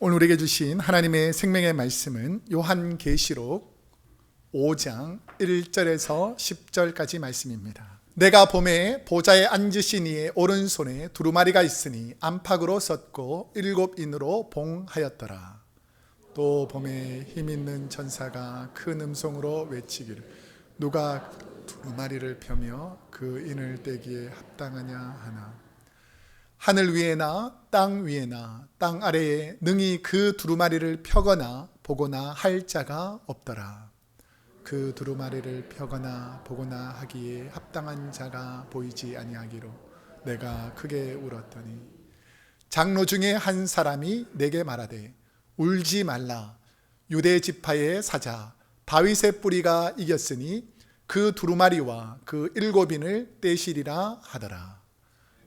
오늘 우리에게 주신 하나님의 생명의 말씀은 요한계시록 5장 1절에서 10절까지 말씀입니다. 내가 봄에 보좌에 앉으신 이의 오른손에 두루마리가 있으니 안팎으로 썼고 7인으로 봉하였더라. 또 봄에 힘있는 천사가 큰 음성으로 외치기를 누가 두루마리를 펴며 그 인을 떼기에 합당하냐 하나. 하늘 위에나 땅 위에나 땅 아래에 능히 그 두루마리를 펴거나 보거나 할 자가 없더라. 그 두루마리를 펴거나 보거나 하기에 합당한 자가 보이지 아니하기로 내가 크게 울었더니 장로 중에 한 사람이 내게 말하되 울지 말라. 유대 지파의 사자 다윗의 뿌리가 이겼으니 그 두루마리와 그 7인을 떼시리라 하더라.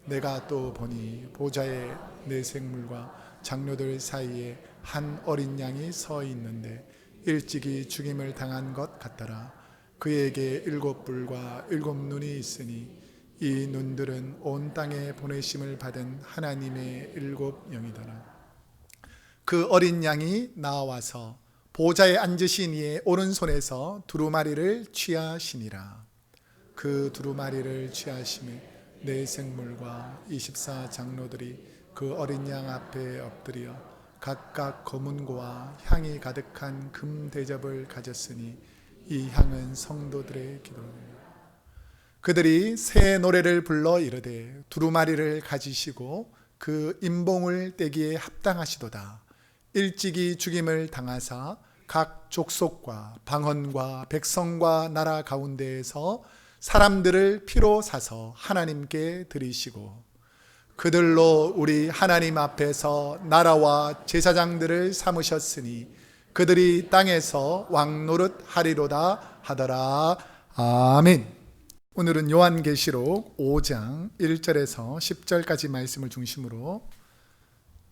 내가 또 보니 보좌에 네 생물과 장로들 사이에 한 어린 양이 서 있는데 일찍이 죽임을 당한 것 같더라. 그에게 7뿔과 7눈이 있으니 이 눈들은 온 땅에 보내심을 받은 하나님의 7영이더라. 그 어린 양이 나와서 보좌에 앉으신 이의 오른손에서 두루마리를 취하시니라. 그 두루마리를 취하심에 네 생물과 24 장로들이 그 어린 양 앞에 엎드려 각각 검은고와 향이 가득한 금 대접을 가졌으니 이 향은 성도들의 기도니라. 그들이 새 노래를 불러 이르되 두루마리를 가지시고 그 임봉을 떼기에 합당하시도다. 일찍이 죽임을 당하사 각 족속과 방언과 백성과 나라 가운데에서 사람들을 피로 사서 하나님께 드리시고 그들로 우리 하나님 앞에서 나라와 제사장들을 삼으셨으니 그들이 땅에서 왕노릇 하리로다 하더라. 아멘. 오늘은 요한계시록 5장 1절에서 10절까지 말씀을 중심으로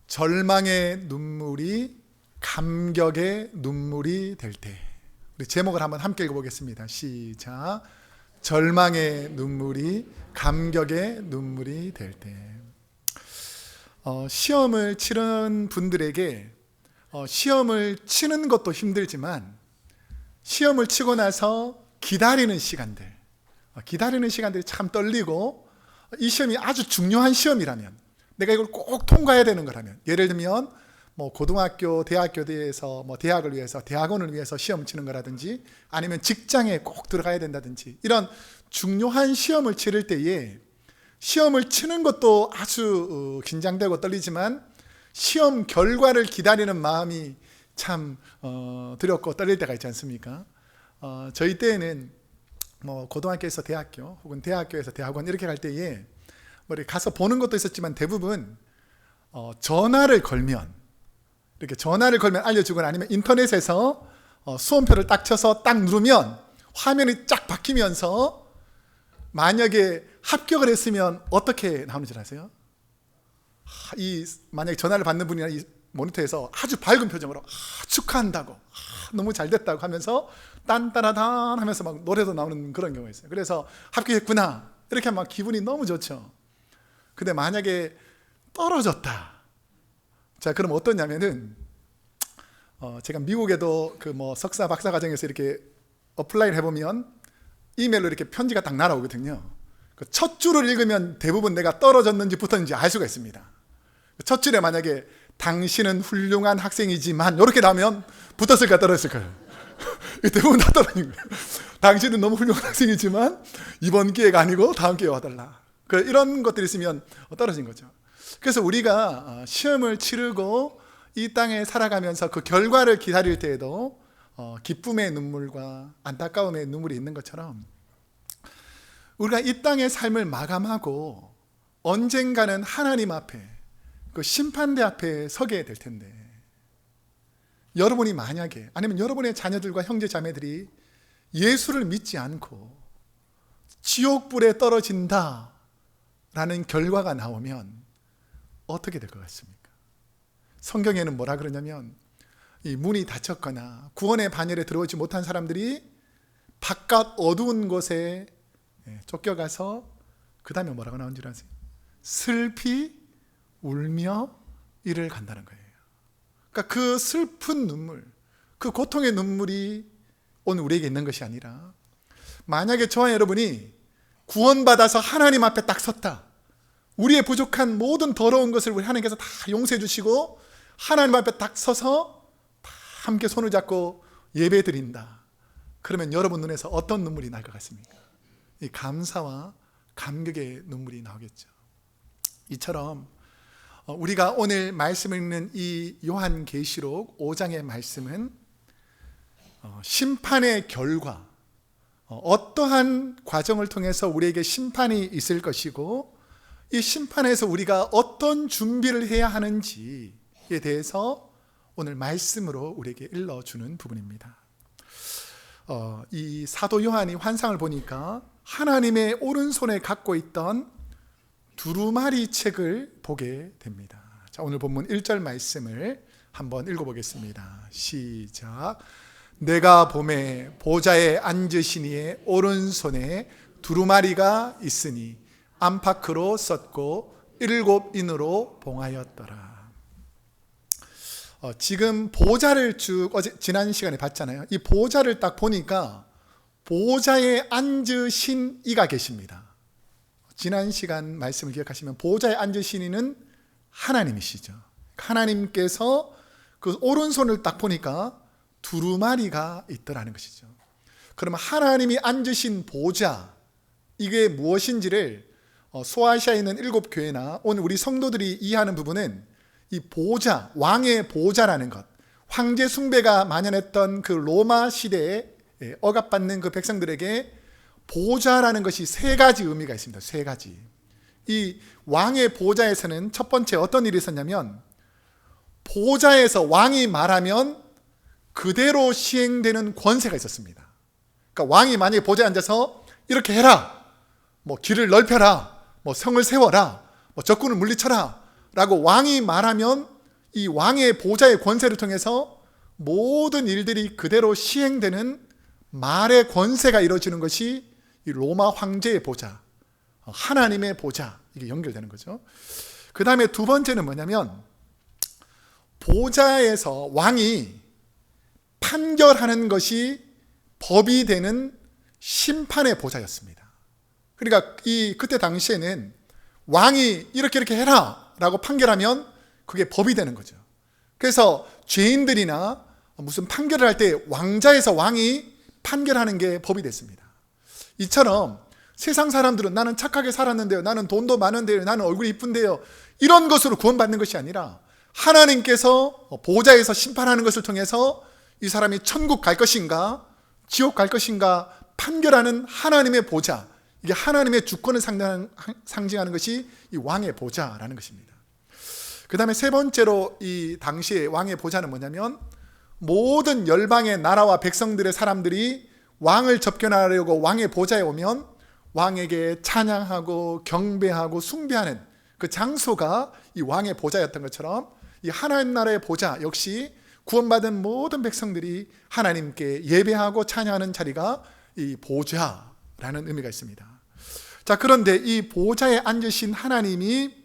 절망의 눈물이 감격의 눈물이 될 때, 우리 제목을 한번 함께 읽어보겠습니다. 시작. 절망의 눈물이 감격의 눈물이 될 때. 시험을 치는 분들에게 시험을 치는 것도 힘들지만 시험을 치고 나서 기다리는 시간들이 참 떨리고, 이 시험이 아주 중요한 시험이라면, 내가 이걸 꼭 통과해야 되는 거라면, 예를 들면 고등학교, 대학교에서 대학을 위해서, 대학원을 위해서 시험 치는 거라든지, 아니면 직장에 꼭 들어가야 된다든지, 이런 중요한 시험을 치를 때에 시험을 치는 것도 아주 긴장되고 떨리지만 시험 결과를 기다리는 마음이 참 두렵고 떨릴 때가 있지 않습니까? 저희 때에는 고등학교에서 대학교 혹은 대학교에서 대학원 이렇게 갈 때에 가서 보는 것도 있었지만 대부분 전화를 걸면 알려주거나 아니면 인터넷에서 수험표를 딱 쳐서 딱 누르면 화면이 쫙 바뀌면서 만약에 합격을 했으면 어떻게 나오는 줄 아세요? 만약에 전화를 받는 분이나 이 모니터에서 아주 밝은 표정으로 축하한다고, 너무 잘 됐다고 하면서 딴따라단 하면서 막 노래도 나오는 그런 경우가 있어요. 그래서 합격했구나 이렇게 하면 막 기분이 너무 좋죠. 근데 만약에 떨어졌다, 자, 그럼 어떠냐면은 제가 미국에도 석사 박사 과정에서 이렇게 어플라이를 해보면 이메일로 이렇게 편지가 딱 날아오거든요. 그 첫 줄을 읽으면 대부분 내가 떨어졌는지 붙었는지 알 수가 있습니다. 첫 줄에 만약에 당신은 훌륭한 학생이지만 이렇게 나오면 붙었을까 떨어졌을까요? 대부분 다 떨어진 거예요. 당신은 너무 훌륭한 학생이지만 이번 기회가 아니고 다음 기회에 와달라. 이런 것들이 있으면 떨어진 거죠. 그래서 우리가 시험을 치르고 이 땅에 살아가면서 그 결과를 기다릴 때에도 기쁨의 눈물과 안타까움의 눈물이 있는 것처럼 우리가 이 땅의 삶을 마감하고 언젠가는 하나님 앞에, 그 심판대 앞에 서게 될 텐데, 여러분이 만약에, 아니면 여러분의 자녀들과 형제 자매들이 예수를 믿지 않고 지옥불에 떨어진다 라는 결과가 나오면 어떻게 될 것 같습니까? 성경에는 뭐라 그러냐면, 이 문이 닫혔거나 구원의 반열에 들어오지 못한 사람들이 바깥 어두운 곳에 쫓겨가서 그 다음에 뭐라고 나온 줄 아세요? 슬피 울며 이를 간다는 거예요. 그러니까 그 슬픈 눈물, 그 고통의 눈물이 오늘 우리에게 있는 것이 아니라, 만약에 저와 여러분이 구원받아서 하나님 앞에 딱 섰다, 우리의 부족한 모든 더러운 것을 우리 하나님께서 다 용서해 주시고 하나님 앞에 딱 서서 다 함께 손을 잡고 예배 드린다, 그러면 여러분 눈에서 어떤 눈물이 날 것 같습니까? 이 감사와 감격의 눈물이 나오겠죠. 이처럼 우리가 오늘 말씀을 읽는 이 요한계시록 5장의 말씀은 심판의 결과, 어떠한 과정을 통해서 우리에게 심판이 있을 것이고, 이 심판에서 우리가 어떤 준비를 해야 하는지에 대해서 오늘 말씀으로 우리에게 일러주는 부분입니다. 이 사도 요한이 환상을 보니까 하나님의 오른손에 갖고 있던 두루마리 책을 보게 됩니다. 자, 오늘 본문 1절 말씀을 한번 읽어보겠습니다. 시작. 내가 보매 보좌에 앉으신 이의 오른손에 두루마리가 있으니 안팎으로 썼고 7인으로 봉하였더라. 지금 보좌를 쭉 지난 시간에 봤잖아요. 이 보좌를 딱 보니까 보좌에 앉으신 이가 계십니다. 지난 시간 말씀을 기억하시면 보좌에 앉으신 이는 하나님이시죠. 하나님께서 그 오른손을 딱 보니까 두루마리가 있더라는 것이죠. 그러면 하나님이 앉으신 보좌, 이게 무엇인지를 소아시아에 있는 7교회나 오늘 우리 성도들이 이해하는 부분은 이 보좌, 왕의 보좌라는 것, 황제 숭배가 만연했던 그 로마 시대에 억압받는 그 백성들에게 보좌라는 것이 3가지 의미가 있습니다. 3가지. 이 왕의 보좌에서는 첫 번째 어떤 일이 있었냐면, 보좌에서 왕이 말하면 그대로 시행되는 권세가 있었습니다. 그러니까 왕이 만약에 보좌에 앉아서 이렇게 해라, 뭐 길을 넓혀라, 뭐 성을 세워라, 뭐 적군을 물리쳐라 라고 왕이 말하면 이 왕의 보좌의 권세를 통해서 모든 일들이 그대로 시행되는 말의 권세가 이루어지는 것이 이 로마 황제의 보좌, 하나님의 보좌, 이게 연결되는 거죠. 그 다음에 두 번째는 뭐냐면, 보좌에서 왕이 판결하는 것이 법이 되는 심판의 보좌였습니다. 그러니까 그때 당시에는 왕이 이렇게 해라 라고 판결하면 그게 법이 되는 거죠. 그래서 죄인들이나 무슨 판결을 할 때 왕자에서 왕이 판결하는 게 법이 됐습니다. 이처럼 세상 사람들은 나는 착하게 살았는데요, 나는 돈도 많은데요, 나는 얼굴이 이쁜데요, 이런 것으로 구원받는 것이 아니라 하나님께서 보좌에서 심판하는 것을 통해서 이 사람이 천국 갈 것인가 지옥 갈 것인가 판결하는 하나님의 보좌, 이게 하나님의 주권을 상징하는 것이 이 왕의 보좌라는 것입니다. 그 다음에 세 번째로 이 당시의 왕의 보좌는 뭐냐면, 모든 열방의 나라와 백성들의 사람들이 왕을 접견하려고 왕의 보좌에 오면 왕에게 찬양하고 경배하고 숭배하는 그 장소가 이 왕의 보좌였던 것처럼, 이 하나님 나라의 보좌 역시 구원받은 모든 백성들이 하나님께 예배하고 찬양하는 자리가 이 보좌라는 의미가 있습니다. 자, 그런데 이 보좌에 앉으신 하나님이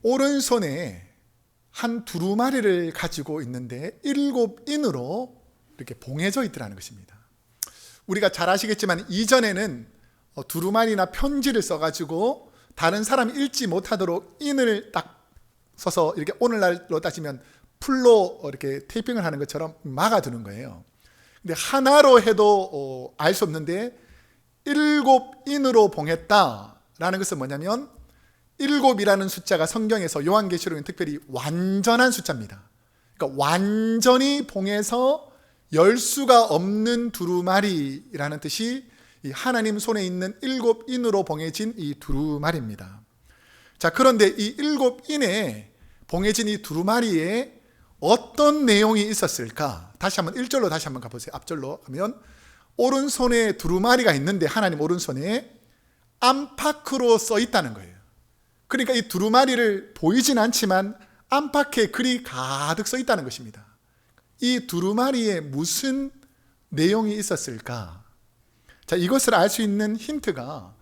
오른손에 한 두루마리를 가지고 있는데 7인으로 이렇게 봉해져 있더라는 것입니다. 우리가 잘 아시겠지만 이전에는 두루마리나 편지를 써가지고 다른 사람이 읽지 못하도록 인을 딱 써서 이렇게 오늘날로 따지면 풀로 이렇게 테이핑을 하는 것처럼 막아두는 거예요. 근데 하나로 해도 알 수 없는데 7인으로 봉했다라는 것은 뭐냐면, 7이라는 숫자가 성경에서 요한계시록은 특별히 완전한 숫자입니다. 그러니까 완전히 봉해서 열 수가 없는 두루마리라는 뜻이 이 하나님 손에 있는 7인으로 봉해진 이 두루마리입니다. 자, 그런데 이 7인에 봉해진 이 두루마리에 어떤 내용이 있었을까? 다시 한번 1절로 다시 한번 가보세요. 앞절로 가면 오른손에 두루마리가 있는데 하나님 오른손에 안팎으로 써 있다는 거예요. 그러니까 이 두루마리를 보이진 않지만 안팎에 글이 가득 써 있다는 것입니다. 이 두루마리에 무슨 내용이 있었을까? 자, 이것을 알 수 있는 힌트가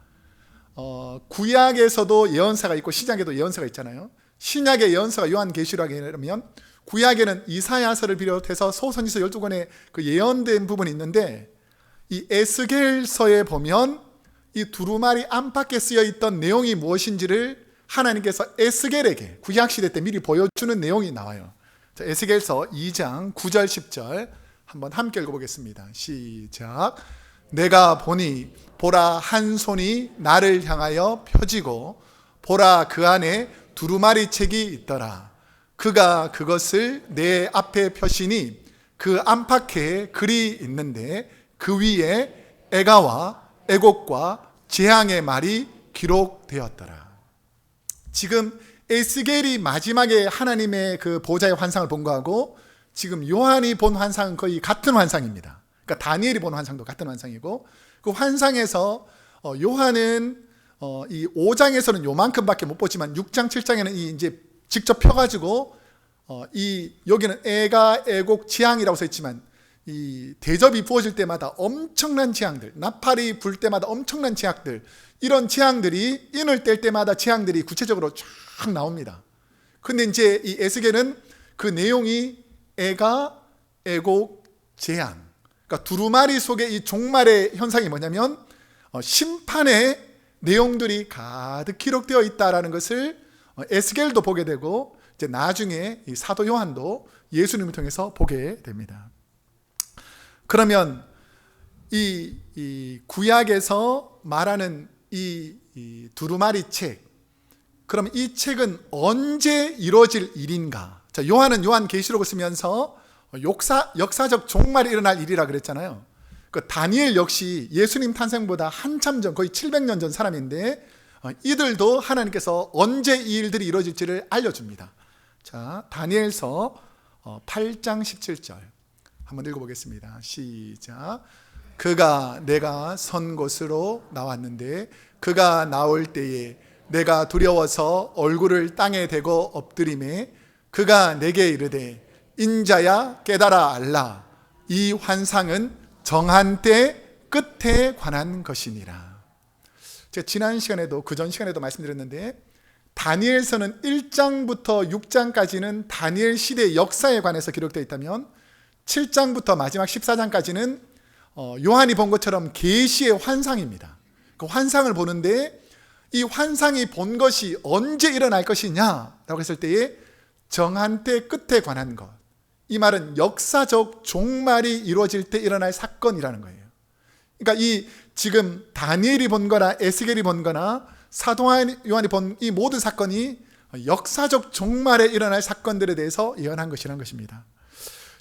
구약에서도 예언사가 있고 신약에도 예언사가 있잖아요. 신약의 예언서가 요한계시록이라면 구약에는 이사야서를 비롯해서 소선지서 12권의 그 예언된 부분이 있는데, 이 에스겔서에 보면 이 두루마리 안팎에 쓰여 있던 내용이 무엇인지를 하나님께서 에스겔에게 구약시대 때 미리 보여주는 내용이 나와요. 자, 에스겔서 2장 9절 10절 한번 함께 읽어보겠습니다. 시작. 내가 보니 보라, 한 손이 나를 향하여 펴지고 보라, 그 안에 두루마리 책이 있더라. 그가 그것을 내 앞에 펴시니 그 안팎에 글이 있는데 그 위에 애가와 애곡과 재앙의 말이 기록되었더라. 지금 에스겔이 마지막에 하나님의 그 보좌의 환상을 본 거하고 지금 요한이 본 환상은 거의 같은 환상입니다. 그러니까 다니엘이 본 환상도 같은 환상이고, 그 환상에서 요한은 이 5장에서는 요만큼밖에 못 보지만 6장 7장에는 이 이제 직접 펴가지고 이 여기는 애가 애곡 재앙이라고 써 있지만 이 대접이 부어질 때마다 엄청난 재앙들, 나팔이 불 때마다 엄청난 재앙들, 이런 재앙들이 인을 뗄 때마다 재앙들이 구체적으로 쫙 나옵니다. 근데 이제 이 에스겔은 그 내용이 애가 애곡 재앙, 그러니까 두루마리 속에 이 종말의 현상이 뭐냐면 심판의 내용들이 가득 기록되어 있다라는 것을 에스겔도 보게 되고, 이제 나중에 이 사도 요한도 예수님을 통해서 보게 됩니다. 그러면 이 구약에서 말하는 이 두루마리 책, 그럼 이 책은 언제 이루어질 일인가? 자, 요한은 요한계시록을 쓰면서 역사적 종말이 일어날 일이라 그랬잖아요. 그 다니엘 역시 예수님 탄생보다 한참 전, 거의 700년 전 사람인데 이들도 하나님께서 언제 이 일들이 이루어질지를 알려줍니다. 자, 다니엘서 8장 17절 한번 읽어보겠습니다. 시작. 그가 내가 선 곳으로 나왔는데 그가 나올 때에 내가 두려워서 얼굴을 땅에 대고 엎드리매 그가 내게 이르되 인자야 깨달아 알라. 이 환상은 정한 때 끝에 관한 것이니라. 제가 지난 시간에도 그전 시간에도 말씀드렸는데, 다니엘서는 1장부터 6장까지는 다니엘 시대의 역사에 관해서 기록되어 있다면 7장부터 마지막 14장까지는 요한이 본 것처럼 계시의 환상입니다. 그 환상을 보는데 이 환상이 본 것이 언제 일어날 것이냐라고 했을 때에 정한 때 끝에 관한 것, 이 말은 역사적 종말이 이루어질 때 일어날 사건이라는 거예요. 그러니까 이 지금 다니엘이 본 거나 에스겔이 본 거나 사도 요한이 본 이 모든 사건이 역사적 종말에 일어날 사건들에 대해서 예언한 것이라는 것입니다.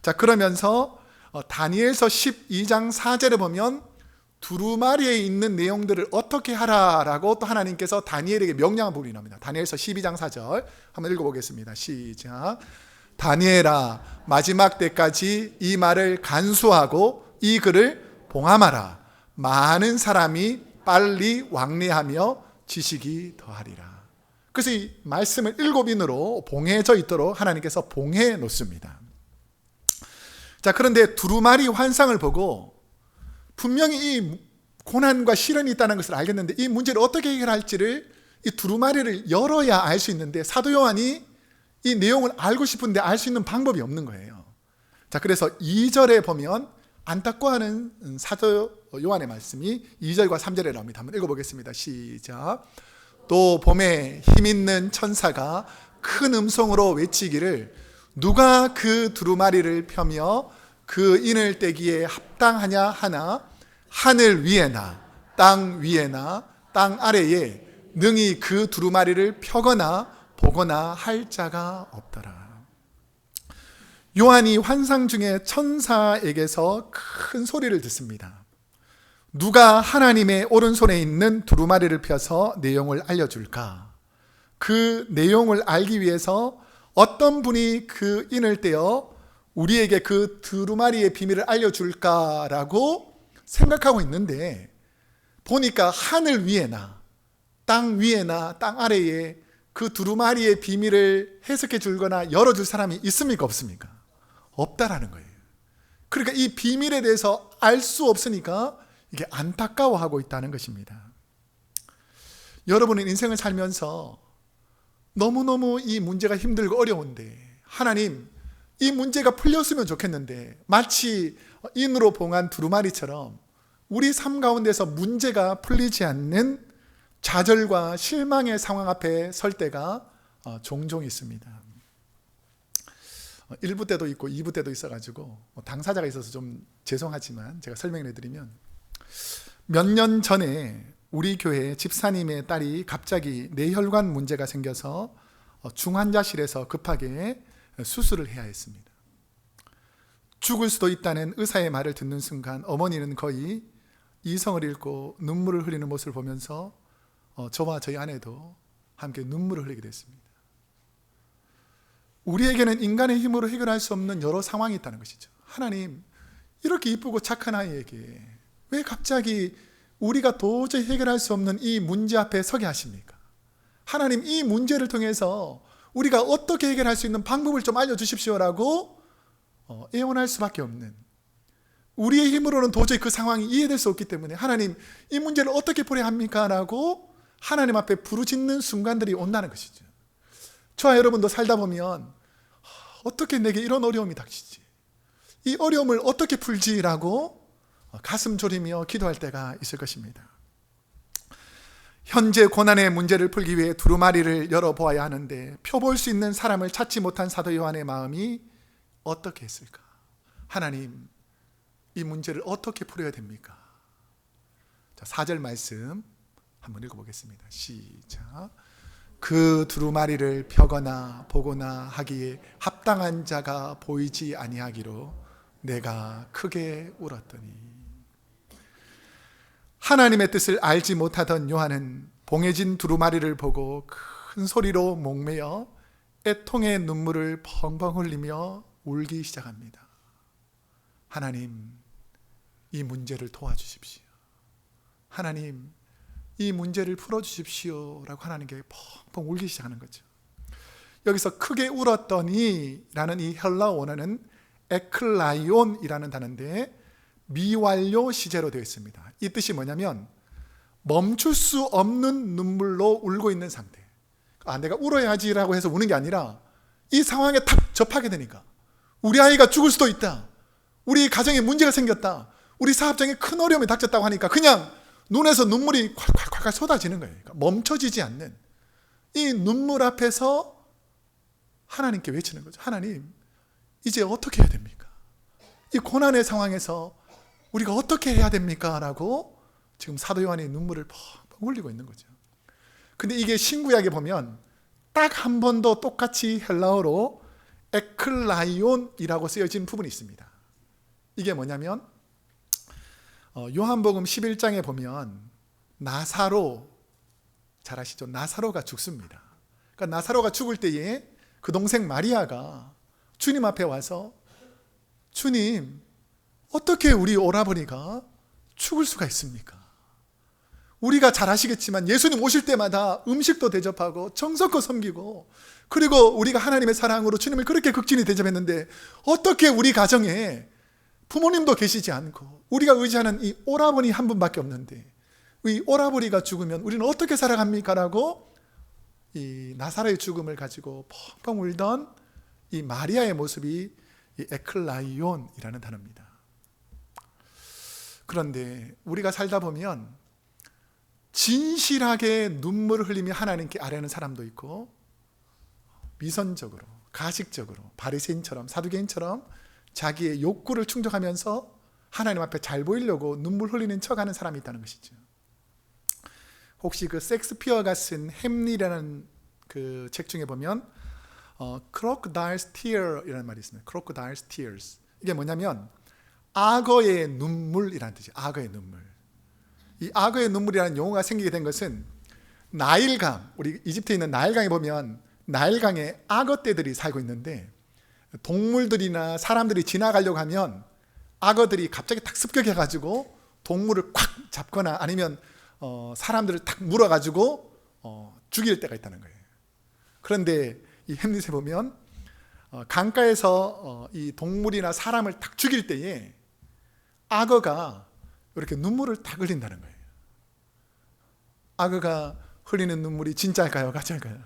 자, 그러면서 다니엘서 12장 4절에 보면 두루마리에 있는 내용들을 어떻게 하라라고 또 하나님께서 다니엘에게 명령한 부분이 나옵니다. 다니엘서 12장 4절 한번 읽어보겠습니다. 시작. 다니엘아, 마지막 때까지 이 말을 간수하고 이 글을 봉함하라. 많은 사람이 빨리 왕래하며 지식이 더하리라. 그래서 이 말씀을 7인으로 봉해져 있도록 하나님께서 봉해 놓습니다. 자, 그런데 두루마리 환상을 보고 분명히 이 고난과 시련이 있다는 것을 알겠는데 이 문제를 어떻게 해결할지를 이 두루마리를 열어야 알 수 있는데 사도 요한이 이 내용을 알고 싶은데 알 수 있는 방법이 없는 거예요. 자, 그래서 2절에 보면 안타까워하는 사도 요한의 말씀이 2절과 3절에 나옵니다. 한번 읽어보겠습니다. 시작. 또 봄에 힘있는 천사가 큰 음성으로 외치기를 누가 그 두루마리를 펴며 그 인을 떼기에 합당하냐 하나 하늘 위에나 땅 위에나 땅 아래에 능히 그 두루마리를 펴거나 보거나 할 자가 없더라. 요한이 환상 중에 천사에게서 큰 소리를 듣습니다. 누가 하나님의 오른손에 있는 두루마리를 펴서 내용을 알려줄까? 그 내용을 알기 위해서 어떤 분이 그 인을 떼어 우리에게 그 두루마리의 비밀을 알려줄까라고 생각하고 있는데, 보니까 하늘 위에나 땅 위에나 땅 아래에 그 두루마리의 비밀을 해석해 줄거나 열어줄 사람이 있습니까? 없습니까? 없다라는 거예요. 그러니까 이 비밀에 대해서 알 수 없으니까 이게 안타까워하고 있다는 것입니다. 여러분은 인생을 살면서 너무너무 이 문제가 힘들고 어려운데 하나님, 이 문제가 풀렸으면 좋겠는데 마치 인으로 봉한 두루마리처럼 우리 삶 가운데서 문제가 풀리지 않는 좌절과 실망의 상황 앞에 설 때가 종종 있습니다. 1부 때도 있고 2부 때도 있어가지고 당사자가 있어서 좀 죄송하지만 제가 설명해 드리면, 몇 년 전에 우리 교회 집사님의 딸이 갑자기 뇌혈관 문제가 생겨서 중환자실에서 급하게 수술을 해야 했습니다. 죽을 수도 있다는 의사의 말을 듣는 순간 어머니는 거의 이성을 잃고 눈물을 흘리는 모습을 보면서 저와 저희 아내도 함께 눈물을 흘리게 됐습니다. 우리에게는 인간의 힘으로 해결할 수 없는 여러 상황이 있다는 것이죠. 하나님, 이렇게 이쁘고 착한 아이에게 왜 갑자기 우리가 도저히 해결할 수 없는 이 문제 앞에 서게 하십니까? 하나님, 이 문제를 통해서 우리가 어떻게 해결할 수 있는 방법을 좀 알려주십시오라고 애원할 수밖에 없는, 우리의 힘으로는 도저히 그 상황이 이해될 수 없기 때문에 하나님, 이 문제를 어떻게 풀어야 합니까? 라고 하나님 앞에 부르짖는 순간들이 온다는 것이죠. 저와 여러분도 살다 보면 어떻게 내게 이런 어려움이 닥치지, 이 어려움을 어떻게 풀지라고 가슴 졸이며 기도할 때가 있을 것입니다. 현재 고난의 문제를 풀기 위해 두루마리를 열어보아야 하는데 펴볼 수 있는 사람을 찾지 못한 사도 요한의 마음이 어떻게 했을까? 하나님, 이 문제를 어떻게 풀어야 됩니까? 자, 4절 말씀 한번 읽어보겠습니다. 시작. 그 두루마리를 펴거나 보거나 하기에 합당한 자가 보이지 아니하기로 내가 크게 울었더니. 하나님의 뜻을 알지 못하던 요한은 봉해진 두루마리를 보고 큰 소리로 목매어 애통의 눈물을 펑펑 흘리며 울기 시작합니다. 하나님, 이 문제를 도와주십시오. 하나님, 이 문제를 풀어주십시오 라고 하나님께 펑펑 울기 시작하는 거죠. 여기서 크게 울었더니 라는 이 헬라어 원어는 에클라이온이라는 단어인데 미완료 시제로 되어 있습니다. 이 뜻이 뭐냐면 멈출 수 없는 눈물로 울고 있는 상태. 내가 울어야지라고 해서 우는 게 아니라 이 상황에 탁 접하게 되니까, 우리 아이가 죽을 수도 있다, 우리 가정에 문제가 생겼다, 우리 사업장에 큰 어려움이 닥쳤다고 하니까 그냥 눈에서 눈물이 콸콸콸 쏟아지는 거예요. 그러니까 멈춰지지 않는 이 눈물 앞에서 하나님께 외치는 거죠. 하나님, 이제 어떻게 해야 됩니까? 이 고난의 상황에서 우리가 어떻게 해야 됩니까? 라고 지금 사도 요한이 눈물을 펑펑 흘리고 있는 거죠. 근데 이게 신구약에 보면 딱 한 번 더 똑같이 헬라어로 에클라이온이라고 쓰여진 부분이 있습니다. 이게 뭐냐면 요한복음 11장에 보면 나사로, 잘 아시죠? 나사로가 죽습니다. 그러니까 나사로가 죽을 때에 그 동생 마리아가 주님 앞에 와서, 주님, 어떻게 우리 오라버니가 죽을 수가 있습니까? 우리가 잘 아시겠지만 예수님 오실 때마다 음식도 대접하고 정성껏 섬기고, 그리고 우리가 하나님의 사랑으로 주님을 그렇게 극진히 대접했는데 어떻게 우리 가정에 부모님도 계시지 않고 우리가 의지하는 이 오라버니 한 분밖에 없는데 이 오라버니가 죽으면 우리는 어떻게 살아갑니까? 라고 이 나사로의 죽음을 가지고 펑펑 울던 이 마리아의 모습이 이 에클라이온이라는 단어입니다. 그런데 우리가 살다 보면 진실하게 눈물을 흘리며 하나님께 아뢰는 사람도 있고, 미선적으로, 가식적으로, 바리새인처럼, 사두개인처럼 자기의 욕구를 충족하면서 하나님 앞에 잘 보이려고 눈물 흘리는 척하는 사람이 있다는 것이죠. 혹시 그 섹스피어가 쓴 햄릿이라는 그 책 중에 보면 crocodile's tear이라는 말이 있습니다. crocodile's tears. 이게 뭐냐면 악어의 눈물이라는 뜻이에요. 악어의 눈물. 이 악어의 눈물이라는 용어가 생기게 된 것은 나일강, 우리 이집트에 있는 나일강에 보면 나일강에 악어떼들이 살고 있는데 동물들이나 사람들이 지나가려고 하면 악어들이 갑자기 탁 습격해가지고 동물을 콱 잡거나 아니면 사람들을 탁 물어가지고 죽일 때가 있다는 거예요. 그런데 이 햄릿에 보면 강가에서 이 동물이나 사람을 탁 죽일 때에 악어가 이렇게 눈물을 탁 흘린다는 거예요. 악어가 흘리는 눈물이 진짜일까요? 가짜일까요?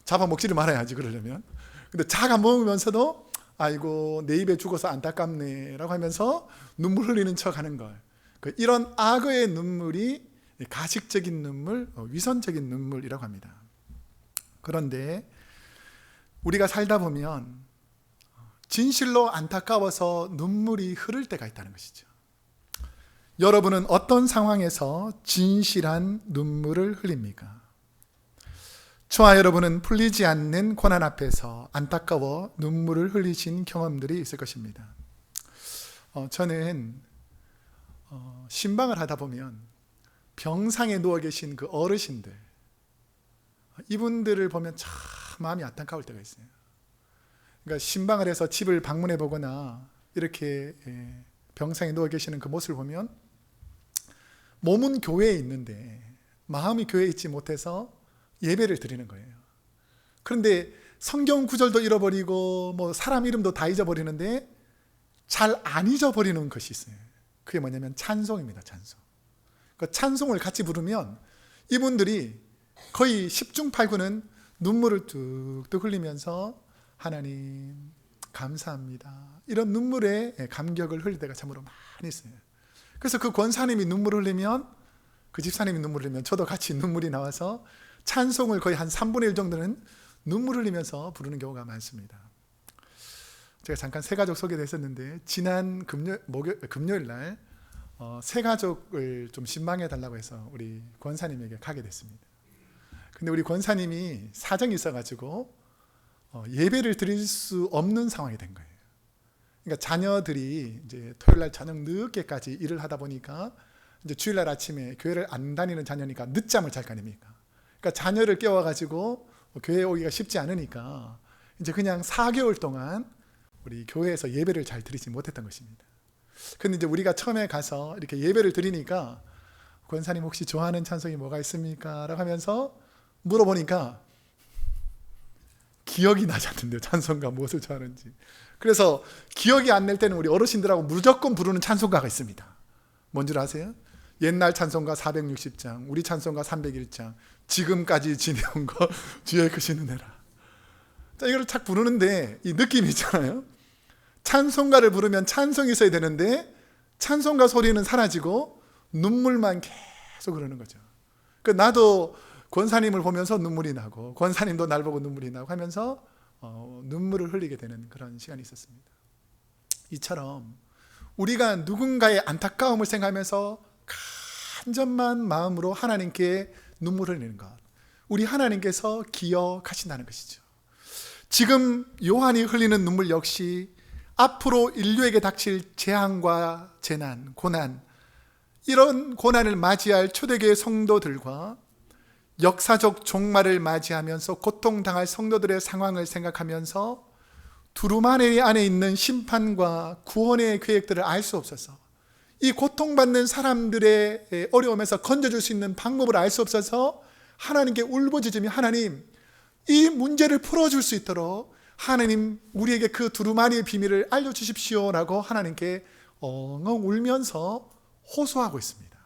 잡아먹지를 말아야지 그러려면. 근데 잡아먹으면서도 아이고 내 입에 죽어서 안타깝네 라고 하면서 눈물 흘리는 척 하는 걸. 이런 악어의 눈물이 가식적인 눈물, 위선적인 눈물이라고 합니다. 그런데 우리가 살다 보면 진실로 안타까워서 눈물이 흐를 때가 있다는 것이죠. 여러분은 어떤 상황에서 진실한 눈물을 흘립니까? 저와 여러분은 풀리지 않는 고난 앞에서 안타까워 눈물을 흘리신 경험들이 있을 것입니다. 저는 신방을 하다 보면 병상에 누워 계신 그 어르신들, 이분들을 보면 참 마음이 안타까울 때가 있어요. 그러니까 신방을 해서 집을 방문해 보거나 이렇게 병상에 누워 계시는 그 모습을 보면 몸은 교회에 있는데 마음이 교회에 있지 못해서 예배를 드리는 거예요. 그런데 성경 구절도 잃어버리고 뭐 사람 이름도 다 잊어버리는데 잘 안 잊어버리는 것이 있어요. 그게 뭐냐면 찬송입니다. 찬송. 그 찬송을 같이 부르면 이분들이 거의 10중 8구는 눈물을 뚝뚝 흘리면서 하나님 감사합니다, 이런 눈물에 감격을 흘릴 때가 참으로 많이 있어요. 그래서 그 권사님이 눈물을 흘리면, 그 집사님이 눈물을 흘리면 저도 같이 눈물이 나와서 찬송을 거의 한 3분의 1 정도는 눈물을 흘리면서 부르는 경우가 많습니다. 제가 잠깐 새가족 소개도 했었는데 지난 금요일 날 새가족을 좀 신방해 달라고 해서 우리 권사님에게 가게 됐습니다. 근데 우리 권사님이 사정이 있어가지고 예배를 드릴 수 없는 상황이 된 거예요. 그러니까 자녀들이 이제 토요일 날 저녁 늦게까지 일을 하다 보니까 이제 주일 날 아침에 교회를 안 다니는 자녀니까 늦잠을 잘 거 아닙니까? 그러니까 자녀를 깨워가지고 교회에 오기가 쉽지 않으니까 이제 그냥 4개월 동안 우리 교회에서 예배를 잘 드리지 못했던 것입니다. 근데 이제 우리가 처음에 가서 이렇게 예배를 드리니까 권사님 혹시 좋아하는 찬송이 뭐가 있습니까? 라고 하면서 물어보니까 기억이 나지 않는데요. 찬송가 무엇을 좋아하는지. 그래서 기억이 안 날 때는 우리 어르신들하고 무조건 부르는 찬송가가 있습니다. 뭔 줄 아세요? 옛날 찬송가 460장, 우리 찬송가 301장, 지금까지 지내온 거 주의 크신 은혜라. 자, 이걸 착 부르는데 이 느낌이 있잖아요. 찬송가를 부르면 찬송이 있어야 되는데 찬송가 소리는 사라지고 눈물만 계속 흐르는 거죠. 나도 권사님을 보면서 눈물이 나고 권사님도 날 보고 눈물이 나고 하면서 눈물을 흘리게 되는 그런 시간이 있었습니다. 이처럼 우리가 누군가의 안타까움을 생각하면서 간절한 마음으로 하나님께 눈물을 흘리는 것, 우리 하나님께서 기억하신다는 것이죠. 지금 요한이 흘리는 눈물 역시 앞으로 인류에게 닥칠 재앙과 재난, 고난, 이런 고난을 맞이할 초대교회 성도들과 역사적 종말을 맞이하면서 고통당할 성도들의 상황을 생각하면서 두루마리 안에 있는 심판과 구원의 계획들을 알 수 없어서, 이 고통받는 사람들의 어려움에서 건져줄 수 있는 방법을 알 수 없어서 하나님께 울부짖으며 하나님, 이 문제를 풀어줄 수 있도록 하나님 우리에게 그 두루마리의 비밀을 알려주십시오라고 하나님께 엉엉 울면서 호소하고 있습니다.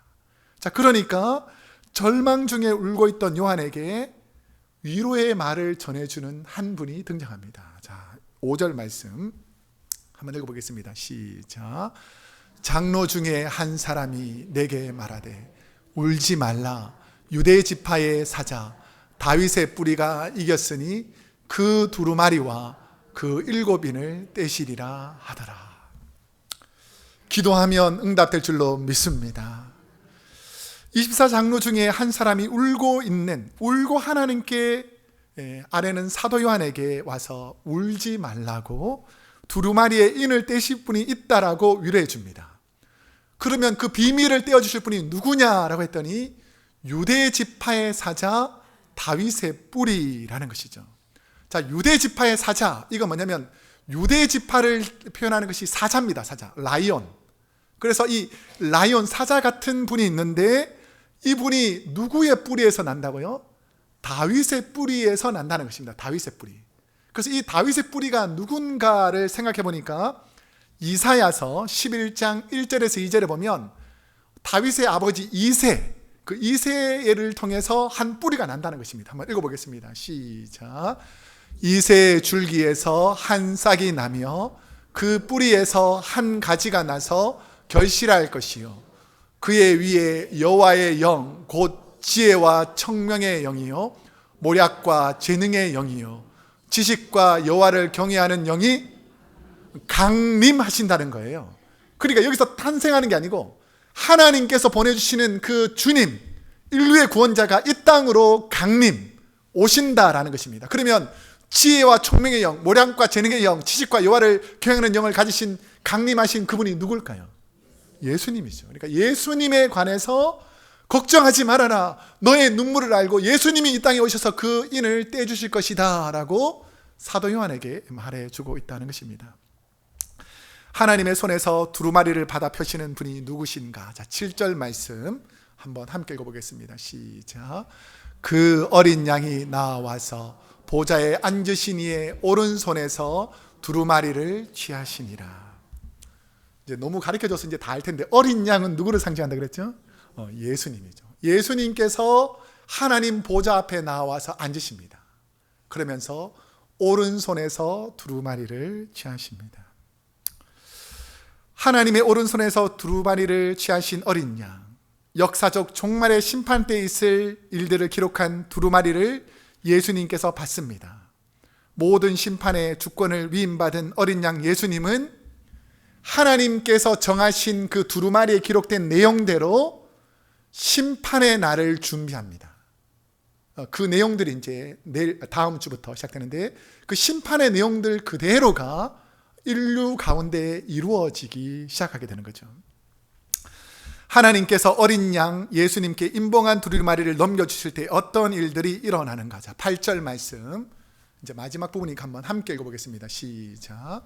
자, 그러니까 절망 중에 울고 있던 요한에게 위로의 말을 전해주는 한 분이 등장합니다. 자, 5절 말씀 한번 읽어보겠습니다. 시작. 장로 중에 한 사람이 내게 말하되 울지 말라, 유대 지파의 사자 다윗의 뿌리가 이겼으니 그 두루마리와 그 7인을 떼시리라 하더라. 기도하면 응답될 줄로 믿습니다. 24장로 중에 한 사람이 울고 하나님께 아래는 사도 요한에게 와서 울지 말라고 두루마리의 인을 떼실 분이 있다라고 위로해 줍니다. 그러면 그 비밀을 떼어주실 분이 누구냐라고 했더니 유대 지파의 사자 다윗의 뿌리라는 것이죠. 자, 유대 지파의 사자, 이거 뭐냐면 유대 지파를 표현하는 것이 사자입니다. 사자, 라이온. 그래서 이 라이온 사자 같은 분이 있는데 이분이 누구의 뿌리에서 난다고요? 다윗의 뿌리에서 난다는 것입니다. 다윗의 뿌리. 그래서 이 다윗의 뿌리가 누군가를 생각해 보니까 이사야서 11장 1절에서 2절에 보면 다윗의 아버지 이새, 그 이새를 통해서 한 뿌리가 난다는 것입니다. 한번 읽어보겠습니다. 시작. 이새 줄기에서 한 싹이 나며 그 뿌리에서 한 가지가 나서 결실할 것이요 그의 위에 여호와의 영 곧 지혜와 청명의 영이요 모략과 재능의 영이요 지식과 여호와를 경외하는 영이 강림하신다는 거예요. 그러니까 여기서 탄생하는 게 아니고 하나님께서 보내주시는 그 주님, 인류의 구원자가 이 땅으로 강림 오신다라는 것입니다. 그러면 지혜와 총명의 영, 모략과 재능의 영, 지식과 여호와를 경외하는 영을 가지신 강림하신 그분이 누굴까요? 예수님이죠. 그러니까 예수님에 관해서 걱정하지 말아라. 너의 눈물을 알고 예수님이 이 땅에 오셔서 그 인을 떼주실 것이다 라고 사도 요한에게 말해주고 있다는 것입니다. 하나님의 손에서 두루마리를 받아 펴시는 분이 누구신가? 자, 7절 말씀 한번 함께 읽어보겠습니다. 시작. 그 어린 양이 나와서 보좌에 앉으신 이의 오른손에서 두루마리를 취하시니라. 이제 너무 가르쳐줘서 이제 다 알 텐데, 어린 양은 누구를 상징한다 그랬죠? 예수님이죠. 예수님께서 하나님 보좌 앞에 나와서 앉으십니다. 그러면서 오른손에서 두루마리를 취하십니다. 하나님의 오른손에서 두루마리를 취하신 어린 양, 역사적 종말의 심판 때에 있을 일들을 기록한 두루마리를 예수님께서 받습니다. 모든 심판의 주권을 위임받은 어린 양 예수님은 하나님께서 정하신 그 두루마리에 기록된 내용대로 심판의 날을 준비합니다. 그 내용들이 이제 내일 다음 주부터 시작되는데, 그 심판의 내용들 그대로가 인류 가운데 이루어지기 시작하게 되는 거죠. 하나님께서 어린 양 예수님께 임봉한 두루마리를 넘겨주실 때 어떤 일들이 일어나는가? 자, 8절 말씀 이제 마지막 부분이니까 한번 함께 읽어보겠습니다. 시작.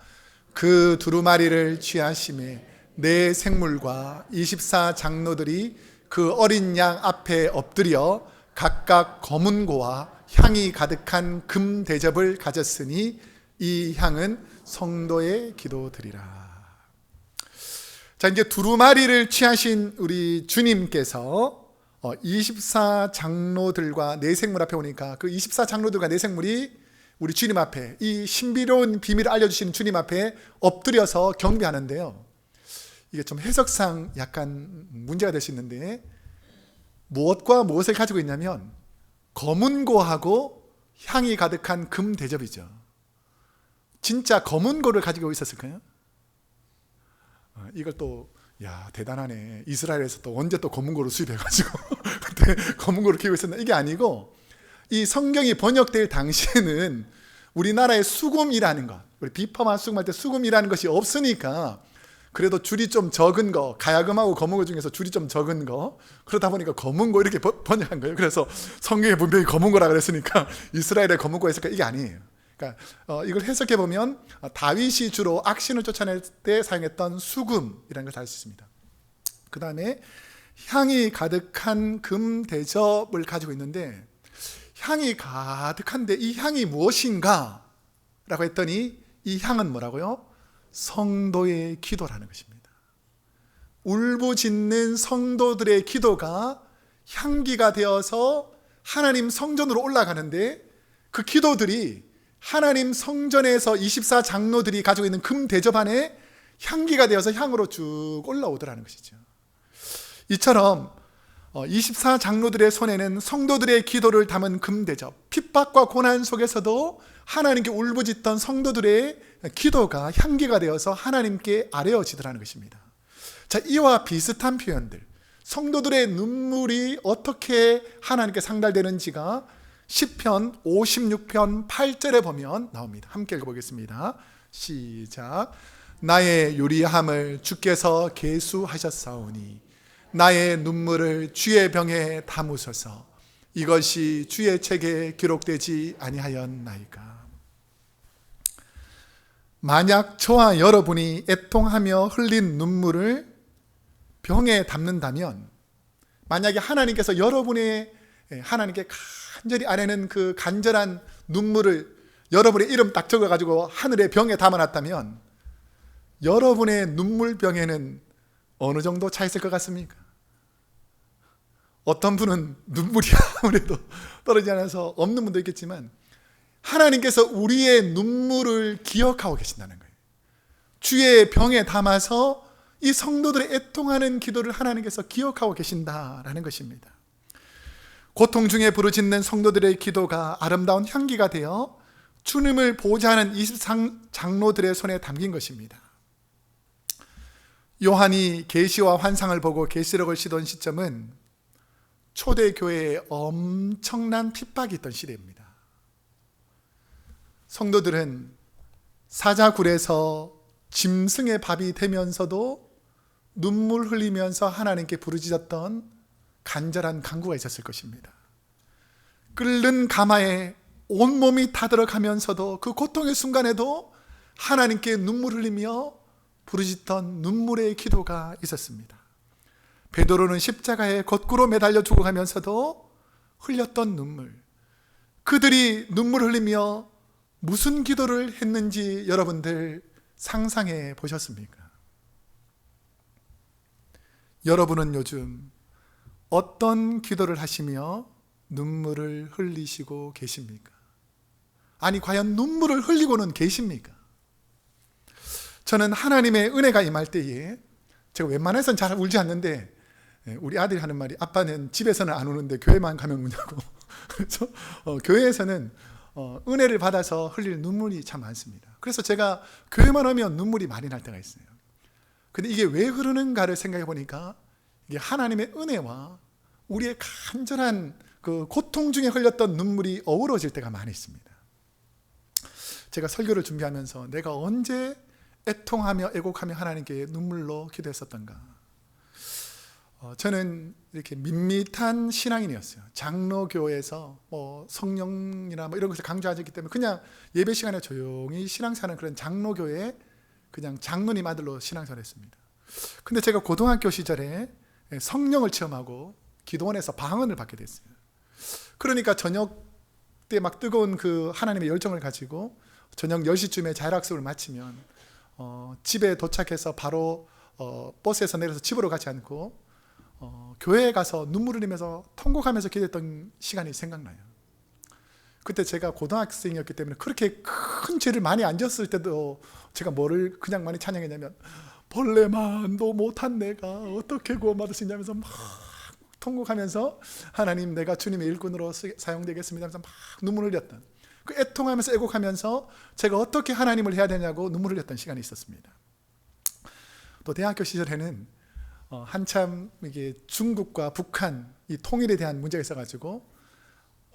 그 두루마리를 취하심에 네 생물과 24장로들이 그 어린 양 앞에 엎드려 각각 검은고와 향이 가득한 금 대접을 가졌으니 이 향은 성도의 기도드리라. 자, 이제 두루마리를 취하신 우리 주님께서 24장로들과 네 생물 앞에 오니까 그 24장로들과 네 생물이 우리 주님 앞에, 이 신비로운 비밀을 알려주신 주님 앞에 엎드려서 경배하는데요, 이게 좀 해석상 약간 문제가 될 수 있는데, 무엇과 무엇을 가지고 있냐면 검은고하고 향이 가득한 금 대접이죠. 진짜 검은고를 가지고 있었을까요? 이걸 또, 야, 대단하네. 이스라엘에서 또 언제 또 검은고를 수입해가지고 그때 검은고를 키우고 있었나? 이게 아니고, 이 성경이 번역될 당시에는 우리나라의 수금이라는 것, 우리 비파마 수금할 때 수금이라는 것이 없으니까 그래도 줄이 좀 적은 거, 가야금하고 검은고 중에서 줄이 좀 적은 거, 그러다 보니까 검은고 이렇게 번역한 거예요. 그래서 성경에 분명히 검은고라 그랬으니까 이스라엘의 검은고 했을까? 이게 아니에요. 그러니까 이걸 해석해 보면 다윗이 주로 악신을 쫓아낼 때 사용했던 수금이라는 걸 알 수 있습니다. 그 다음에 향이 가득한 금 대접을 가지고 있는데, 향이 가득한데 이 향이 무엇인가? 라고 했더니 이 향은 뭐라고요? 성도의 기도라는 것입니다. 울부짖는 성도들의 기도가 향기가 되어서 하나님 성전으로 올라가는데, 그 기도들이 하나님 성전에서 24장로들이 가지고 있는 금 대접 안에 향기가 되어서 향으로 쭉 올라오더라는 것이죠. 이처럼 24장로들의 손에는 성도들의 기도를 담은 금 대접, 핍박과 고난 속에서도 하나님께 울부짖던 성도들의 기도가 향기가 되어서 하나님께 아뢰어지더라는 것입니다. 자, 이와 비슷한 표현들, 성도들의 눈물이 어떻게 하나님께 상달되는지가 시편 56편 8절에 보면 나옵니다. 함께 읽어보겠습니다. 시작. 나의 유리함을 주께서 계수하셨사오니 나의 눈물을 주의 병에 담으소서. 이것이 주의 책에 기록되지 아니하였나이까. 만약 저와 여러분이 애통하며 흘린 눈물을 병에 담는다면, 만약에 하나님께서 여러분의 하나님께 간절히 아뢰는 그 간절한 눈물을 여러분의 이름 딱 적어가지고 하늘의 병에 담아놨다면, 여러분의 눈물병에는 어느 정도 차 있을 것 같습니까? 어떤 분은 눈물이 아무래도 떨어지지 않아서 없는 분도 있겠지만 하나님께서 우리의 눈물을 기억하고 계신다는 거예요. 주의 병에 담아서 이 성도들의 애통하는 기도를 하나님께서 기억하고 계신다라는 것입니다. 고통 중에 부르짖는 성도들의 기도가 아름다운 향기가 되어 주님을 보고자 하는 23장로들의 손에 담긴 것입니다. 요한이 계시와 환상을 보고 계시록을 시던 시점은 초대교회에 엄청난 핍박이 있던 시대입니다. 성도들은 사자굴에서 짐승의 밥이 되면서도 눈물 흘리면서 하나님께 부르짖었던 간절한 간구가 있었을 것입니다. 끓는 가마에 온몸이 타들어가면서도 그 고통의 순간에도 하나님께 눈물 흘리며 부르짖던 눈물의 기도가 있었습니다. 베드로는 십자가에 거꾸로 매달려 죽어가면서도 흘렸던 눈물, 그들이 눈물 흘리며 무슨 기도를 했는지 여러분들 상상해 보셨습니까? 여러분은 요즘 어떤 기도를 하시며 눈물을 흘리시고 계십니까? 아니, 과연 눈물을 흘리고는 계십니까? 저는 하나님의 은혜가 임할 때에, 제가 웬만해서는 잘 울지 않는데 우리 아들이 하는 말이, 아빠는 집에서는 안 우는데 교회만 가면 우냐고. 그래서 교회에서는 은혜를 받아서 흘릴 눈물이 참 많습니다. 그래서 제가 교회만 오면 눈물이 많이 날 때가 있어요. 근데 이게 왜 흐르는가를 생각해 보니까 이게 하나님의 은혜와 우리의 간절한 그 고통 중에 흘렸던 눈물이 어우러질 때가 많이 있습니다. 제가 설교를 준비하면서 내가 언제 애통하며 애곡하며 하나님께 눈물로 기도했었던가. 저는 이렇게 밋밋한 신앙인이었어요. 장로교에서 성령이나 이런 것을 강조하셨기 때문에 그냥 예배 시간에 조용히 신앙생활하는 그런 장로교에 그냥 장로님 아들로 신앙생활을 했습니다. 근데 제가 고등학교 시절에 성령을 체험하고 기도원에서 방언을 받게 됐어요. 그러니까 저녁 때 막 뜨거운 그 하나님의 열정을 가지고 저녁 10시쯤에 자율학습을 마치면 집에 도착해서 바로 버스에서 내려서 집으로 가지 않고 교회에 가서 눈물을 흘리면서 통곡하면서 기도했던 시간이 생각나요. 그때 제가 고등학생이었기 때문에 그렇게 큰 죄를 많이 안 졌을 때도 제가 뭐를 그냥 많이 찬양했냐면, 벌레만도 못한 내가 어떻게 구원받을 수 있냐면서 막 통곡하면서 하나님, 내가 주님의 일꾼으로 사용되겠습니다 하면서 막 눈물을 흘렸던, 그 애통하면서 애곡하면서 제가 어떻게 하나님을 해야 되냐고 눈물을 흘렸던 시간이 있었습니다. 또 대학교 시절에는 한참 이게 중국과 북한 이 통일에 대한 문제가 있어가지고,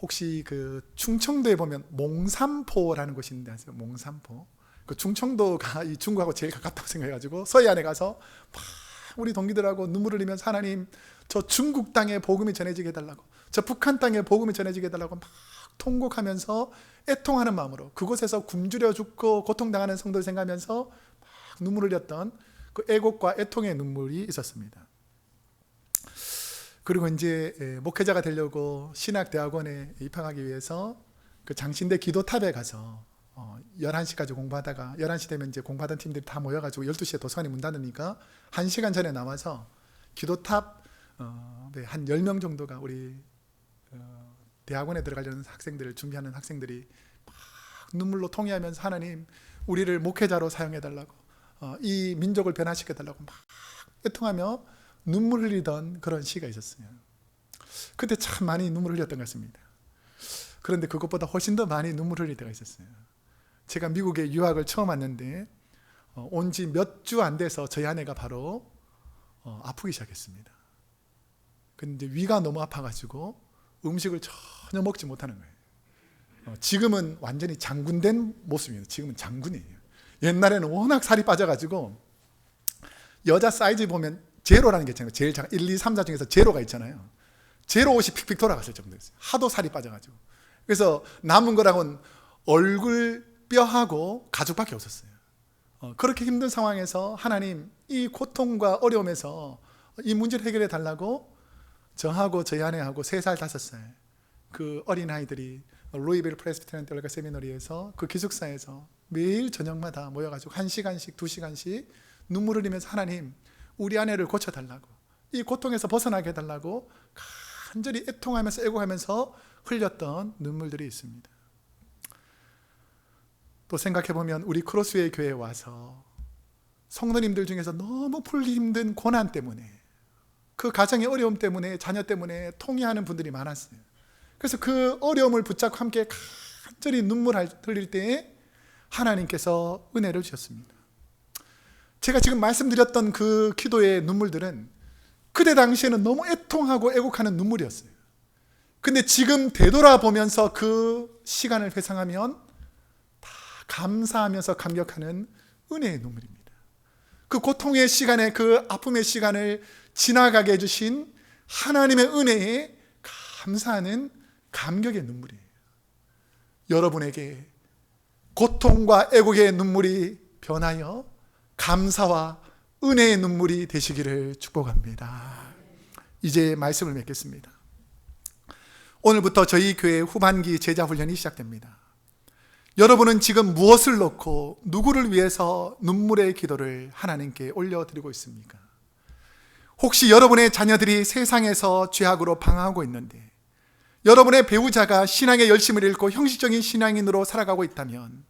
혹시 그 충청도에 보면 몽산포라는 곳이 있는데 아세요? 몽산포. 그 충청도가 이 중국하고 제일 가깝다고 생각해가지고 서해안에 가서 막 우리 동기들하고 눈물을 흘리면서 하나님, 저 중국 땅에 복음이 전해지게 해달라고, 저 북한 땅에 복음이 전해지게 해달라고 막 통곡하면서 애통하는 마음으로 그곳에서 굶주려 죽고 고통당하는 성도를 생각하면서 막 눈물을 흘렸던 그 애곡과 애통의 눈물이 있었습니다. 그리고 이제 목회자가 되려고 신학대학원에 입학하기 위해서 그 장신대 기도탑에 가서 11시까지 공부하다가 11시 되면 이제 공부하던 팀들이 다 모여가지고 12시에 도서관이 문 닫으니까 1시간 전에 나와서 기도탑 한 10명 정도가 우리 대학원에 들어가려는 학생들을 준비하는 학생들이 막 눈물로 통회하면서 하나님, 우리를 목회자로 사용해달라고, 이 민족을 변화시켜달라고 막 애통하며 눈물 흘리던 그런 시가 있었어요. 그때 참 많이 눈물 흘렸던 것 같습니다. 그런데 그것보다 훨씬 더 많이 눈물 흘릴 때가 있었어요. 제가 미국에 유학을 처음 왔는데 온 지 몇 주 안 돼서 저희 아내가 바로 아프기 시작했습니다. 근데 위가 너무 아파가지고 음식을 전혀 먹지 못하는 거예요. 지금은 완전히 장군된 모습이에요. 지금은 장군이에요. 옛날에는 워낙 살이 빠져가지고 여자 사이즈 보면 제로라는 게 있잖아요. 제일 작은 1, 2, 3, 4 중에서 제로가 있잖아요. 제로 옷이 픽픽 돌아갔을 정도였어요. 하도 살이 빠져가지고. 그래서 남은 거랑은 얼굴 뼈하고 가죽밖에 없었어요. 그렇게 힘든 상황에서 하나님, 이 고통과 어려움에서 이 문제를 해결해 달라고 저하고 저희 아내하고 3살, 5살 그 어린아이들이 루이빌 프레스비테리안 대학교 세미너리에서 그 기숙사에서 매일 저녁마다 모여가지고 1시간씩 2시간씩 눈물 흘리면서 하나님, 우리 아내를 고쳐달라고, 이 고통에서 벗어나게 해달라고 간절히 애통하면서 애고하면서 흘렸던 눈물들이 있습니다. 또 생각해보면 우리 크로스웨이 교회에 와서 성도님들 중에서 너무 풀기 힘든 고난 때문에, 그 가정의 어려움 때문에, 자녀 때문에 통회하는 분들이 많았어요. 그래서 그 어려움을 붙잡고 함께 간절히 눈물 흘릴 때에 하나님께서 은혜를 주셨습니다. 제가 지금 말씀드렸던 그 기도의 눈물들은 그때 당시에는 너무 애통하고 애곡하는 눈물이었어요. 근데 지금 되돌아보면서 그 시간을 회상하면 다 감사하면서 감격하는 은혜의 눈물입니다. 그 고통의 시간에, 그 아픔의 시간을 지나가게 해주신 하나님의 은혜에 감사하는 감격의 눈물이에요. 여러분에게 고통과 애곡의 눈물이 변하여 감사와 은혜의 눈물이 되시기를 축복합니다. 이제 말씀을 맺겠습니다. 오늘부터 저희 교회 후반기 제자 훈련이 시작됩니다. 여러분은 지금 무엇을 놓고 누구를 위해서 눈물의 기도를 하나님께 올려드리고 있습니까? 혹시 여러분의 자녀들이 세상에서 죄악으로 방황하고 있는데, 여러분의 배우자가 신앙의 열심을 잃고 형식적인 신앙인으로 살아가고 있다면,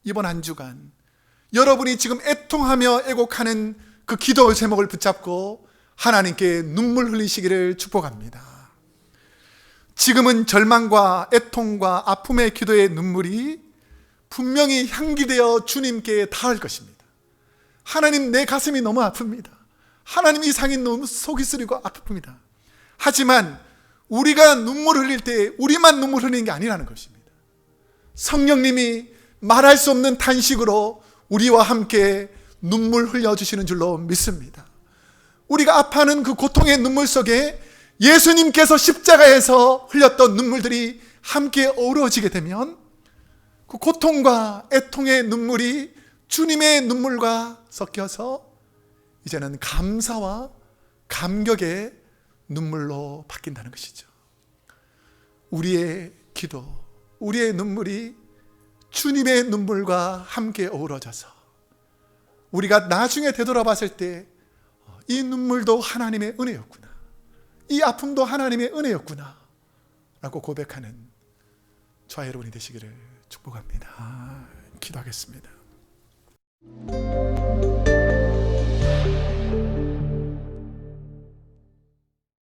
이번 한 주간 여러분이 지금 애통하며 애곡하는 그 기도 제목을 붙잡고 하나님께 눈물 흘리시기를 축복합니다. 지금은 절망과 애통과 아픔의 기도의 눈물이 분명히 향기되어 주님께 닿을 것입니다. 하나님, 내 가슴이 너무 아픕니다. 하나님, 이 상이 너무 속이 쓰리고 아픕니다. 하지만 우리가 눈물 흘릴 때 우리만 눈물 흘리는 게 아니라는 것입니다. 성령님이 말할 수 없는 탄식으로 우리와 함께 눈물 흘려주시는 줄로 믿습니다. 우리가 아파하는 그 고통의 눈물 속에 예수님께서 십자가에서 흘렸던 눈물들이 함께 어우러지게 되면 그 고통과 애통의 눈물이 주님의 눈물과 섞여서 이제는 감사와 감격의 눈물로 바뀐다는 것이죠. 우리의 기도, 우리의 눈물이 주님의 눈물과 함께 어우러져서 우리가 나중에 되돌아봤을 때 이 눈물도 하나님의 은혜였구나, 이 아픔도 하나님의 은혜였구나 라고 고백하는 저와 여러분이 되시기를 축복합니다. 기도하겠습니다.